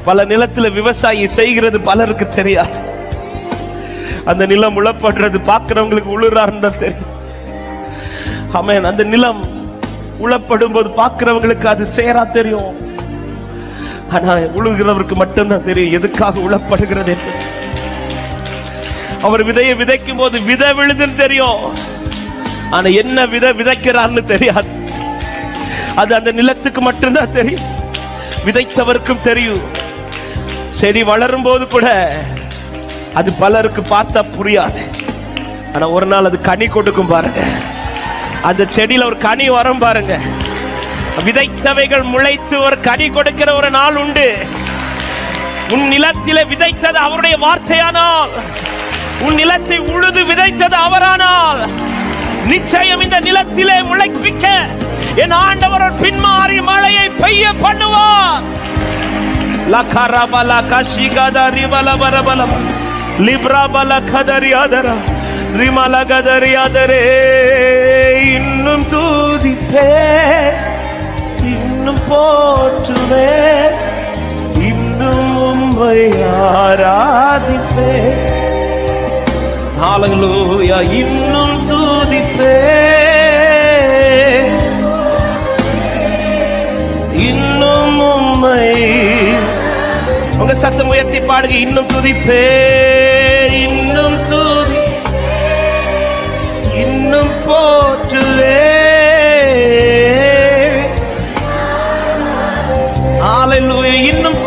பல நிலத்துல விவசாயி செய்கிறது பலருக்கு தெரியாது. அந்த நிலம் உழப்படுறது பார்க்கிறவங்களுக்கு உழுறாருன்னு தான் தெரியும். ஆமென். அந்த நிலம் உழப்படும் போது பார்க்கிறவங்களுக்கு அது சேரா தெரியும். ஆனா உழுகிறவருக்கு மட்டும்தான் தெரியும் எதுக்காக உழப்படுகிறது என்று. அவர் விதையை விதைக்கும் போது விதை விழுதுன்னு தெரியும். ஆனா என்ன விதை விதைக்கிறான்னு தெரியாது. அது அந்த நிலத்துக்கு மட்டும்தான் தெரியும். விதைத்தவருக்கும் தெரியும். செடி வளரும் போது கூட அது பலருக்கு பார்த்தா புரியாது. ஆனா ஒரு நாள் அது கனி கொடுக்கும் பாருங்க. அந்த செடியில ஒரு கனி வரும் பாருங்க. விதைத்தவைகள் முளைத்து ஒரு கனி கொடுக்கிற ஒரு நாள் உண்டு. உன் நிலத்திலே விதைத்தது அவருடைய வார்த்தையானால், உன் நிலத்தை உழுது விதைத்தது அவரானால், நிச்சயம் இந்த நிலத்திலே முளைப்பிக்க என் ஆண்டவர் ஒரு பின்மாறி மழையை பெய்ய பண்ணுவார். லகரபல கஷிகத ரிவலபரபல லிப்ரபல கதரியாதரா ரிமலகதரியாதரே. இன்னும் தூதிப்பே, இன்னும் போற்றுவே, இன்னும் உம்மை ஆராதிப்பே. ஹல்லேலூயா. இன்னும் தூதிப்பே, இன்னும் உம்மை. உங்க சத்தம் உயர்த்தி பாடுங்க. இன்னும் துதிப்பே, இன்னும் துதி, இன்னும் போற்றுவே. ஹல்லேலூயா. இன்னும்